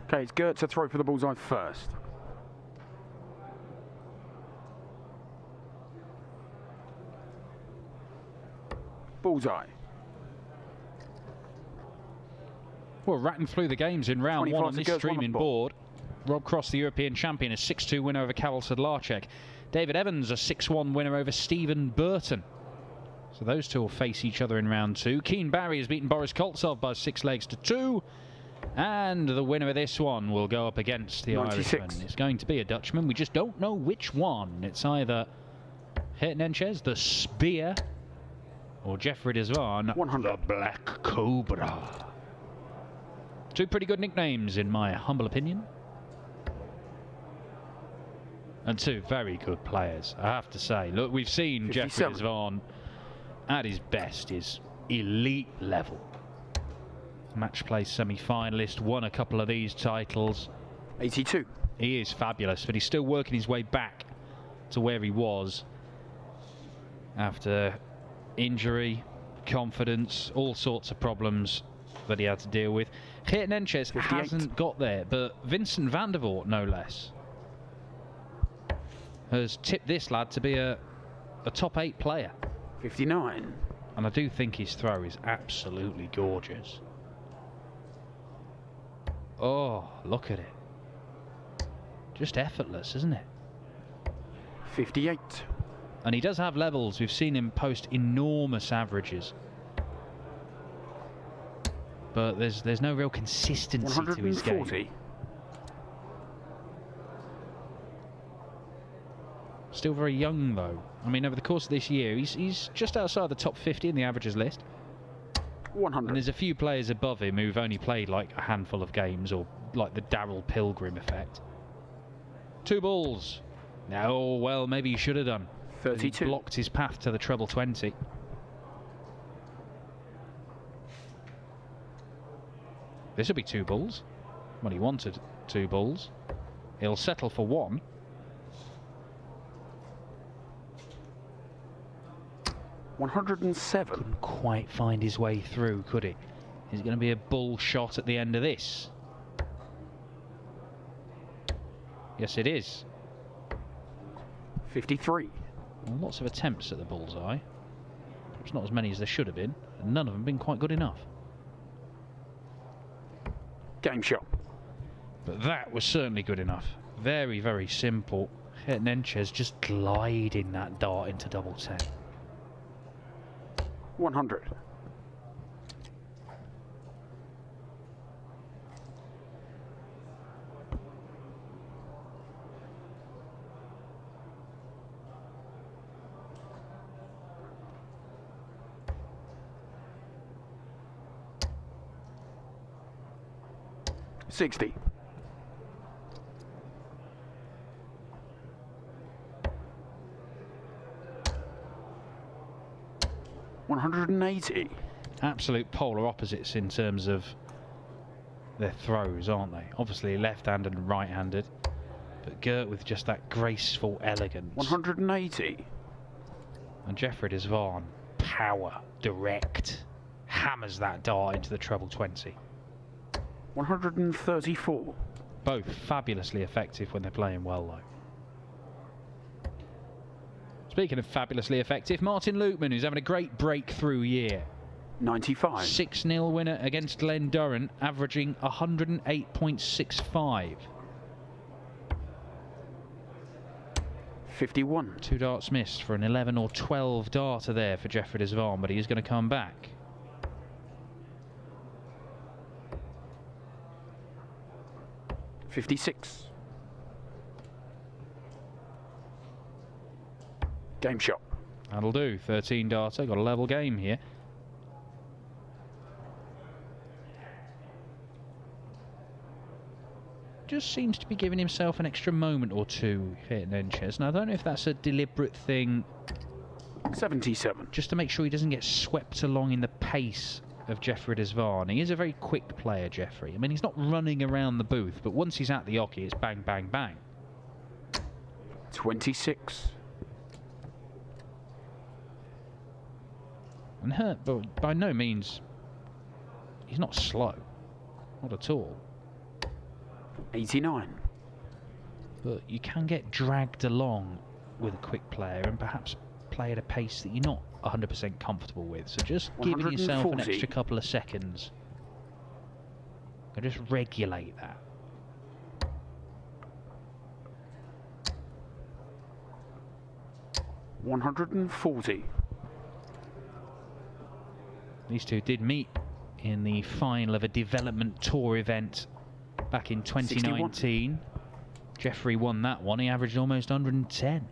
Okay, it's Geert to throw for the bullseye first. Bullseye. Well, ratting through the games in round one on this streaming board. Rob Cross, the European champion, a 6-2 winner over Karel Sedlacek. David Evans, a 6-1 winner over Stephen Burton. So those two will face each other in round two. Keen Barry has beaten Boris Koltsov by 6 legs to 2. And the winner of this one will go up against the 96. Irishman. It's going to be a Dutchman. We just don't know which one. It's either Geert Nentjes, the Spear, or Jeffrey de Zwaan, 100. the Black Cobra. Two pretty good nicknames, in my humble opinion. And two very good players, I have to say. Look, we've seen 57. Jeffrey de Zwaan at his best, is elite level. Match play semi-finalist, won a couple of these titles. 82. He is fabulous, but he's still working his way back to where he was after injury, confidence, all sorts of problems that he had to deal with. Geert Nentjes hasn't got there, but Vincent van der Voort, no less, has tipped this lad to be a top 8 player. 59. And I do think his throw is absolutely gorgeous. Oh, look at it. Just effortless, isn't it? 58. And he does have levels. We've seen him post enormous averages. But there's no real consistency to his game. 140. Still very young, though. I mean, over the course of this year, he's just outside the top 50 in the averages list. 100. And there's a few players above him who've only played like a handful of games, or like the Darrell Pilgrim effect. 2 balls. No, well, maybe he should have done. 32. He blocked his path to the treble 20. This will be 2 balls. Well, he wanted 2 balls. He'll settle for 1. $107. Couldn't quite find his way through, could he? Is it going to be a bull shot at the end of this? Yes, it is. 53. Well, lots of attempts at the bullseye. It's not as many as there should have been, and none of them been quite good enough. Game shot. But that was certainly good enough. Very, very simple. Geert Nentjes just gliding that dart into double 10. 100. $60. $180. Absolute polar opposites in terms of their throws, aren't they? Obviously left-handed and right-handed, but Geert with just that graceful elegance. 180. And Jeffrey de Zwaan, power, direct, hammers that dart into the treble 20. 134. Both fabulously effective when they're playing well, though. Speaking of fabulously effective, Martin Lukeman, who's having a great breakthrough year. 95. 6-0 winner against Glen Durrant, averaging 108.65. 51. 2 darts missed for an 11 or 12 darter there for Jeffrey de Zwaan, but he is going to come back. $56. Game shot. That'll do. 13 darter. Got a level game here. Just seems to be giving himself an extra moment or two here at Nentjes. Now, I don't know if that's a deliberate thing. 77. Just to make sure he doesn't get swept along in the pace of Jeffrey de Zwaan. He is a very quick player, Jeffrey. I mean, he's not running around the booth, but once he's at the hockey, it's bang, bang, bang. 26. And hurt, but by no means, he's not slow. Not at all. 89. But you can get dragged along with a quick player and perhaps play at a pace that you're not 100% comfortable with. So just giving yourself an 140. extra couple of seconds and just regulate that. $140. These two did meet in the final of a development tour event back in 2019. 61. Jeffrey won that one. He averaged almost 110.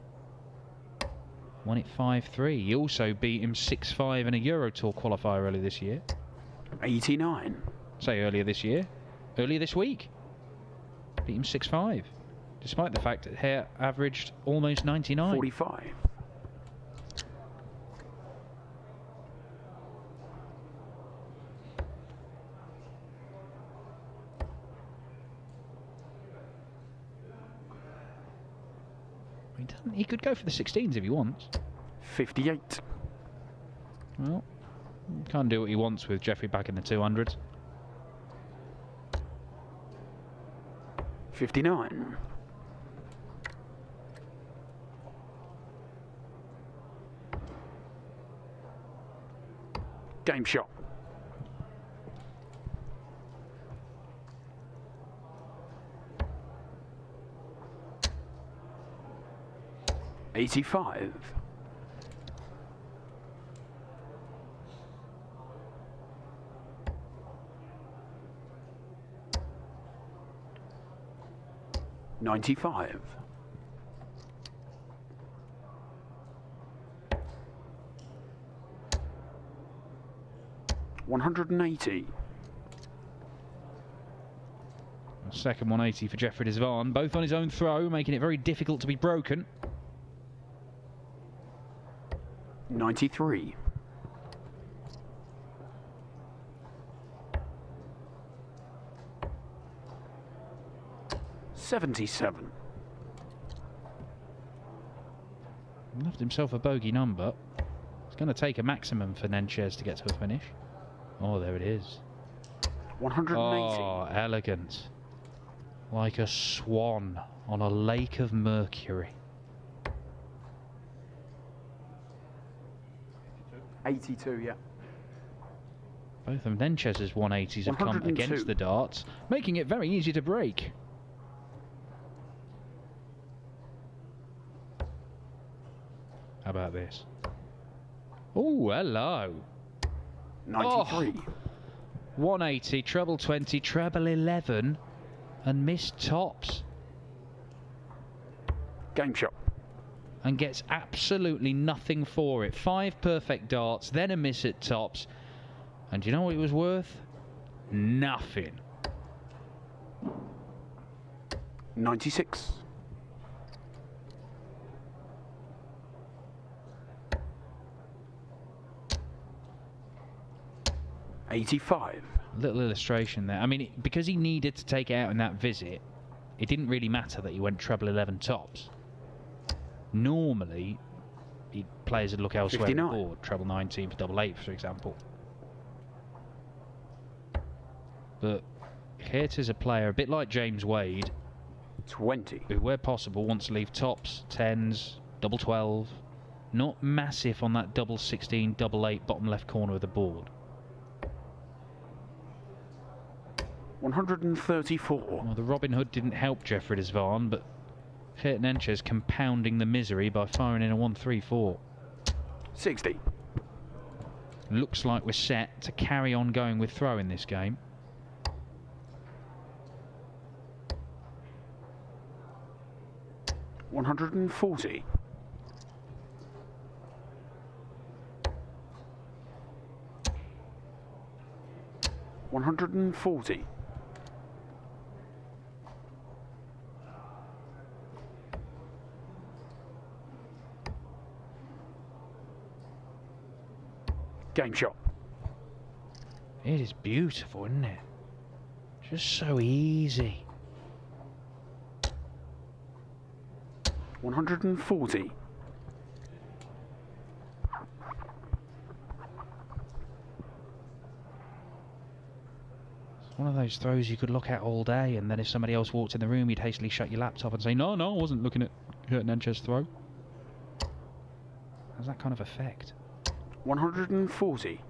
Won it 5-3. He also beat him 6-5 in a Euro Tour qualifier earlier this year. 89. Say earlier this year. Earlier this week. Beat him 6-5. Despite the fact that he averaged almost 99. 45. He could go for the 16s if he wants. 58. Well, can't do what he wants with Jeffrey back in the 200s. 59. Game shot. $85. $95. $180. Second 180 for Jeffrey Zwaan, both on his own throw, making it very difficult to be broken. 93. $77. Left himself a bogey number. It's going to take a maximum for Nentjes to get to a finish. Oh, there it is. 180. Oh, elegant. Like a swan on a lake of mercury. 82, yeah. Both of Nentjes' 180s have come 102. against the darts, making it very easy to break. How about this? Oh, hello. 93. 180, treble 20, treble 11, and missed tops. Game shot. And gets absolutely nothing for it. 5 perfect darts, then a miss at tops. And do you know what it was worth? Nothing. 96. $85. Little illustration there. I mean, because he needed to take it out in that visit, it didn't really matter that he went treble 11 tops. Normally, players would look elsewhere on the 59. board, treble 19 for double 8, for example. But Geert is a player, a bit like James Wade, 20. who, where possible, wants to leave tops, 10s, double 12. Not massive on that double 16, double 8, bottom left corner of the board. 134. Well, the Robin Hood didn't help Jeffrey Zwaan, but Geert Nentjes compounding the misery by firing in a 1-3-4. 60. Looks like we're set to carry on going with throw in this game. $140. $140. Game shot. It is beautiful, isn't it? Just so easy. 140. One of those throws you could look at all day, and then if somebody else walked in the room, you'd hastily shut your laptop and say, no, I wasn't looking at Geert Nentjes' throw. Has that kind of effect. 140.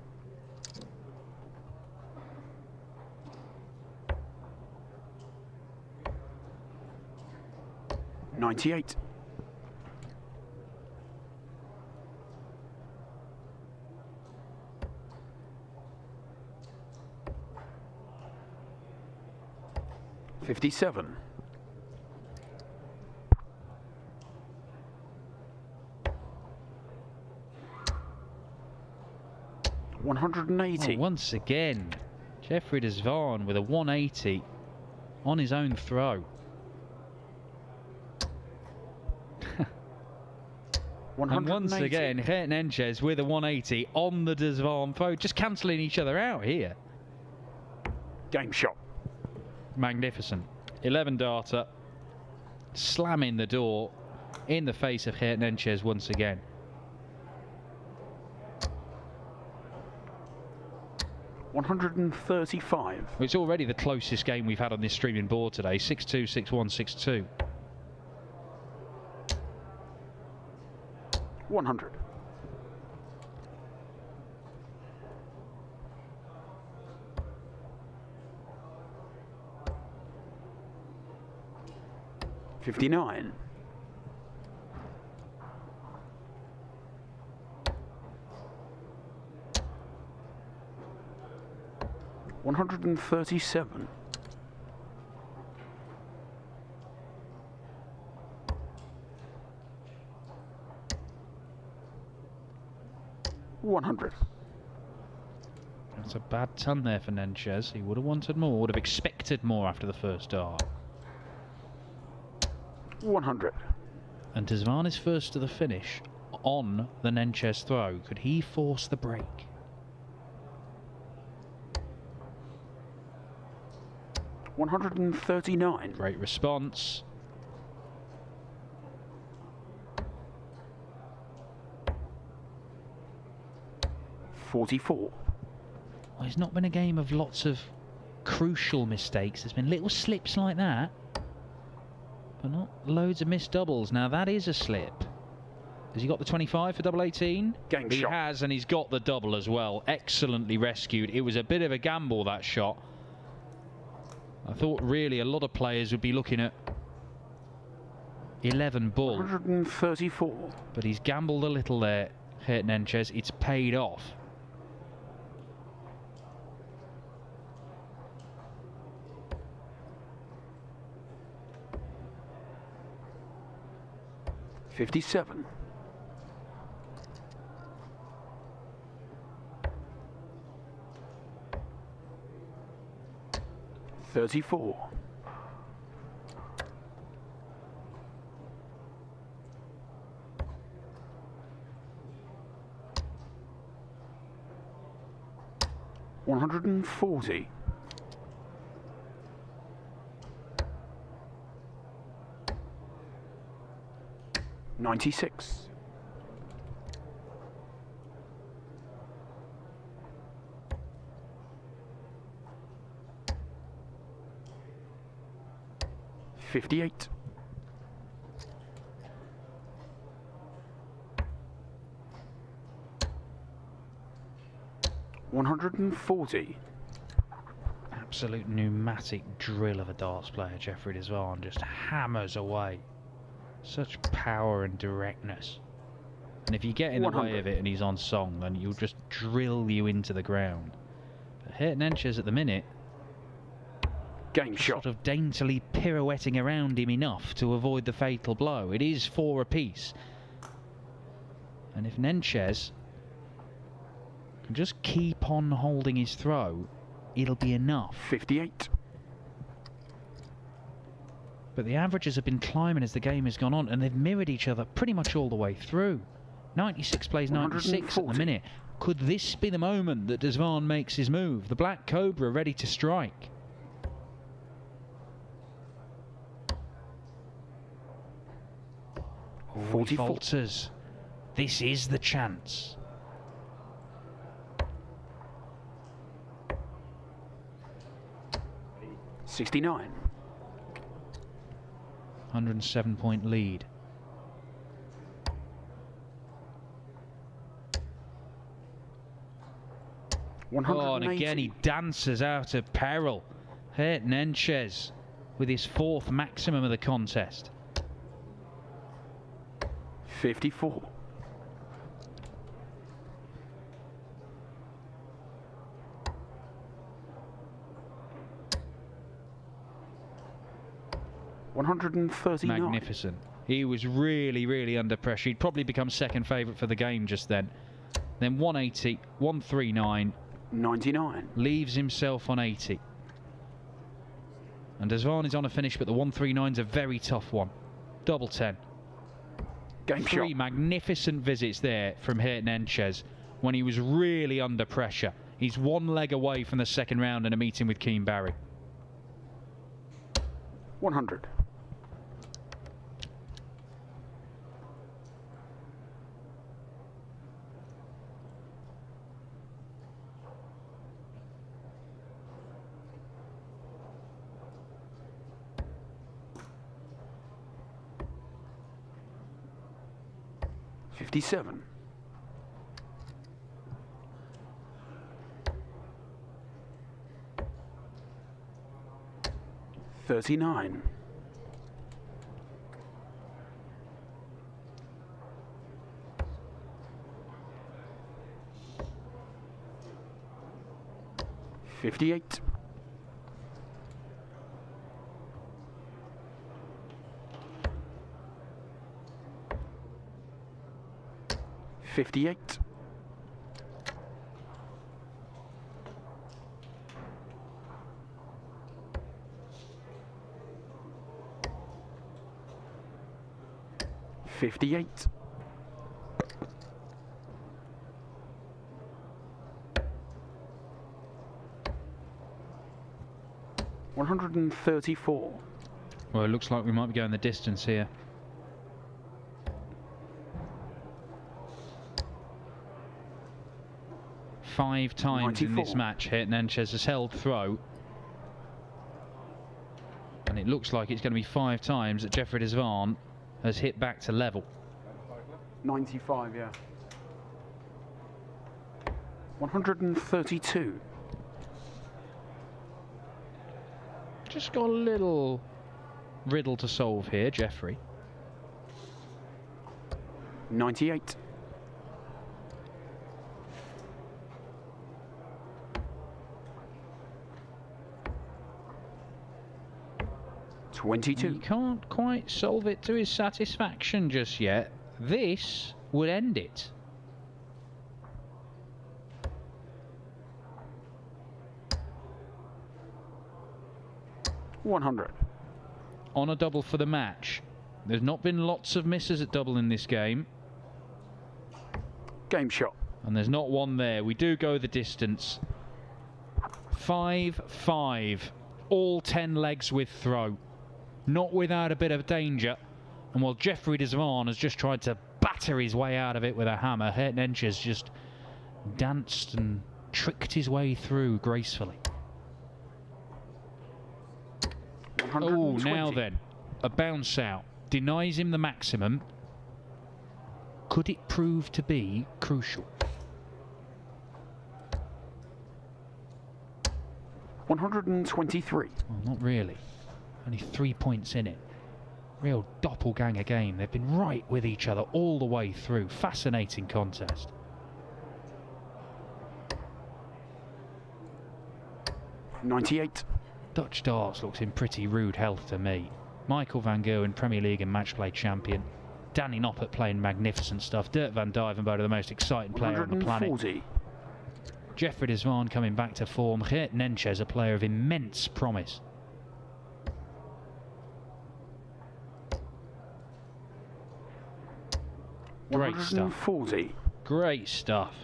$98. $57. $180. Oh, once again, Jeffrey de Zwaan with a 180 on his own throw. And once again, Geert Nentjes with a 180 on the de Zwaan throw, just cancelling each other out here. Game shot. Magnificent. 11 darter, slamming the door in the face of Geert Nentjes once again. $135. It's already the closest game we've had on this streaming board today. 6-2, 6-1, 6-2. 100. $59. $137. $100. That's a bad ton there for Nentjes. He would have wanted more, would have expected more after the first dart. 100. And de Zwaan is first to the finish on the Nentjes throw. Could he force the break? $139. Great response. $44. Well, it's not been a game of lots of crucial mistakes. There's been little slips like that, but not loads of missed doubles. Now that is a slip. Has he got the 25 for double 18? Game he shot. has, and he's got the double as well. Excellently rescued. It was a bit of a gamble, that shot. I thought really a lot of players would be looking at 11 ball. 134. But he's gambled a little there, Geert Nentjes. It's paid off. $57. $34. $140. $96. $58. $140. Absolute pneumatic drill of a darts player, Jeffrey de Zwaan. Just hammers away. Such power and directness. And if you get in the way of it and he's on song, then he'll just drill you into the ground. But Geert Nentjes at the minute, Game shot. sort of daintily pirouetting around him enough to avoid the fatal blow. It is 4 apiece. And if Nentjes can just keep on holding his throw, it'll be enough. 58. But the averages have been climbing as the game has gone on, and they've mirrored each other pretty much all the way through. 96 plays 96 at the minute. Could this be the moment that de Zwaan makes his move? The Black Cobra ready to strike. Oh, he falters. This is the chance. 69. 107-point lead. Oh, and again he dances out of peril. Geert Nentjes with his 4th maximum of the contest. 54. $139. Magnificent. He was really, really under pressure. He'd probably become second favourite for the game just then. Then 180, 139. 99. Leaves himself on 80. And Zwaan is on a finish, but the 139's a very tough one. Double 10. Game 3 shot. magnificent visits there from Geert Nentjes when he was really under pressure. He's 1 leg away from the second round and a meeting with Keen Barry. 100. $57. 39. 58. 58. 58. 134. Well, it looks like we might be going the distance here. Five times 94. in this match, Geert Nentjes has held throw. And it looks like it's going to be 5 times that Geert Zwaan has hit back to level. 95, yeah. 132. Just got a little riddle to solve here, Geoffrey. 98. 22. He can't quite solve it to his satisfaction just yet. This would end it. $100. On a double for the match. There's not been lots of misses at double in this game. Game shot. And there's not one there. We do go the distance. 5-5. All 10 legs with throw. Not without a bit of danger. And while Geert Zwaan has just tried to batter his way out of it with a hammer, Geert Nentjes just danced and tricked his way through gracefully. Oh, now then. A bounce out. Denies him the maximum. Could it prove to be crucial? 123. Well, not really. Only 3 points in it. Real doppelganger game. They've been right with each other all the way through. Fascinating contest. $98. Dutch darts looks in pretty rude health to me. Michael van Gerwen, Premier League and match play champion. Danny Noppert playing magnificent stuff. Dirk van Dijvenbode, the most exciting player on the planet. 140. Geert Zwaan coming back to form. Geert Nentjes, a player of immense promise. Great stuff. 140. Great stuff.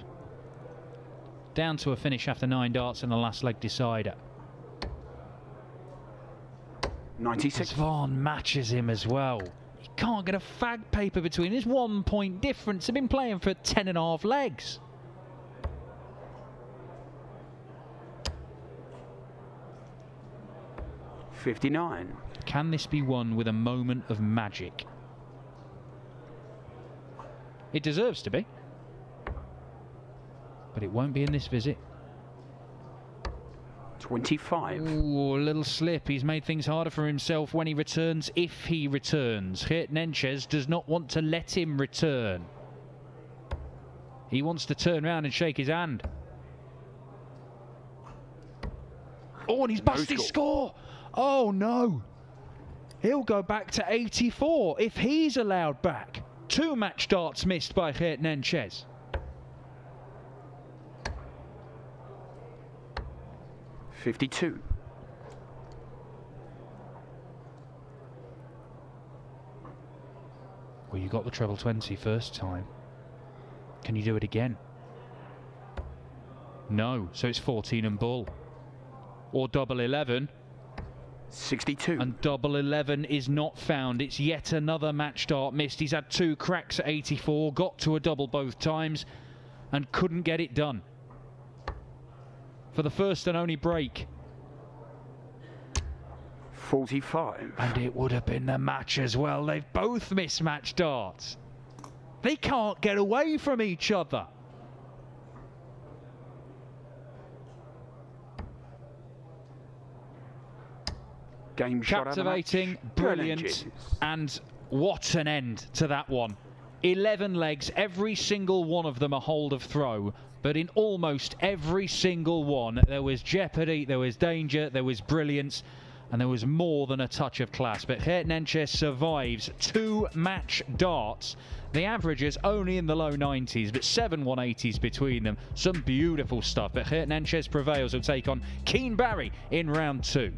Down to a finish after 9 darts in the last leg decider. 96. Zwaan matches him as well. He can't get a fag paper between. There's 1 point difference. They've been playing for 10.5 legs. 59. Can this be won with a moment of magic? It deserves to be. But it won't be in this visit. 25. Ooh, a little slip. He's made things harder for himself when he returns, if he returns. Geert Nentjes does not want to let him return. He wants to turn around and shake his hand. Oh, and he's busted his score. Oh, no. He'll go back to 84 if he's allowed back. 2 match darts missed by Geert Nentjes. $52. Well, you got the treble 20 first time. Can you do it again? No, so it's 14 and bull. Or double 11. 62. And double 11 is not found. It's yet another match dart missed. He's had 2 cracks at 84, got to a double both times, and couldn't get it done. For the first and only break. 45. And it would have been the match as well. They've both missed match darts. They can't get away from each other. Game shot out of the match. Captivating, brilliant, and what an end to that one. 11 legs, every single one of them a hold of throw, but in almost every single one there was jeopardy, there was danger, there was brilliance, and there was more than a touch of class. But Geert Nentjes survives 2 match darts. The averages only in the low 90s, but 7 180s between them. Some beautiful stuff, but Geert Nentjes prevails. Will take on Keen Barry in round 2.